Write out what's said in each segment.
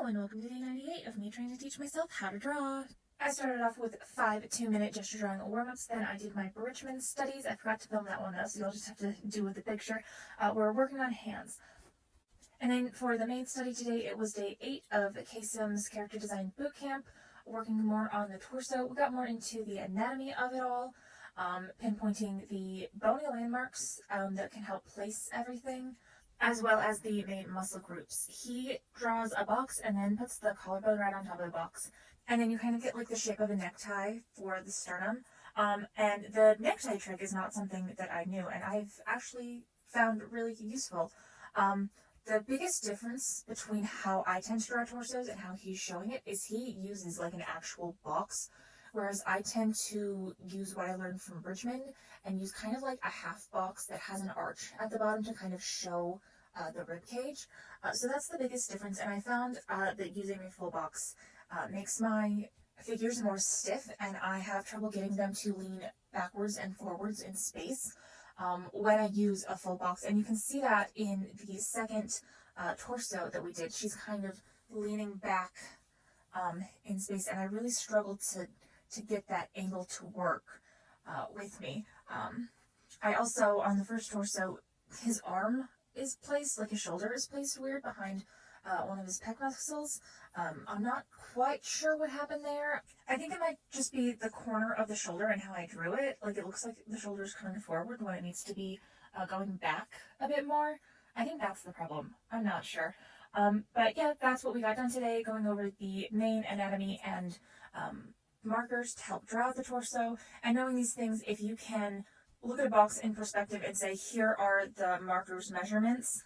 Hello and welcome to day 98 of me trying to teach myself how to draw. I started off with 5 2-minute gesture drawing warm-ups, then I did my Bridgman studies. I forgot to film that one though, so you'll just have to do with the picture. We're working on hands. And then for the main study today, it was day 8 of Kaycem's character design bootcamp, working more on the torso. We got more into the anatomy of it all, pinpointing the bony landmarks that can help place everything, as well as the main muscle groups. He draws a box and then puts the collarbone right on top of the box. And then you kind of get like the shape of a necktie for the sternum. And the necktie trick is not something that I knew, and I've actually found really useful. The biggest difference between how I tend to draw torsos and how he's showing it is he uses like an actual box, whereas I tend to use what I learned from Bridgman and use kind of like a half box that has an arch at the bottom to kind of show the rib cage. So that's the biggest difference, and I found that using a full box makes my figures more stiff, and I have trouble getting them to lean backwards and forwards in space when I use a full box. And you can see that in the second torso that we did. She's kind of leaning back in space, and I really struggled to get that angle to work with me. I also, on the first torso, his arm is placed, like his shoulder is placed weird behind one of his pec muscles. I'm not quite sure what happened there. I think it might just be the corner of the shoulder and how I drew it. Like it looks like the shoulder's coming forward when it needs to be going back a bit more. I think that's the problem. I'm not sure. But yeah, that's what we got done today, going over the main anatomy and markers to help draw out the torso. And knowing these things, if you can look at a box in perspective and say, here are the markers measurements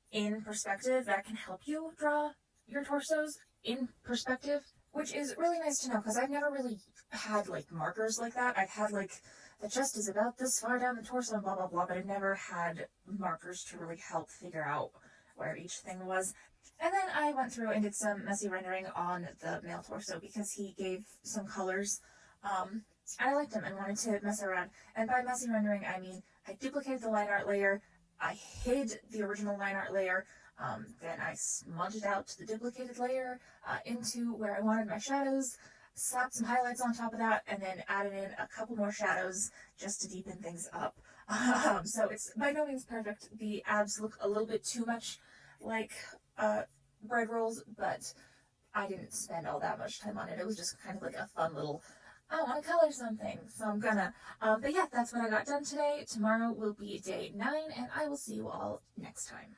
in perspective, that can help you draw your torsos in perspective, which is really nice to know, because I've never really had like markers like that. I've had like the chest is about this far down the torso and blah blah blah, but I've never had markers to really help figure out where each thing was. And then I went through and did some messy rendering on the male torso because he gave some colors. And I liked them and wanted to mess around. And by messy rendering, I mean I duplicated the line art layer, I hid the original line art layer, then I smudged out the duplicated layer into where I wanted my shadows, slapped some highlights on top of that, and then added in a couple more shadows just to deepen things up. So it's by no means perfect. The abs look a little bit too much like bread rolls, but I didn't spend all that much time on it. It was just kind of like a fun little, I want to color something, so I'm gonna. But yeah, that's what I got done today. Tomorrow will be day 9, and I will see you all next time.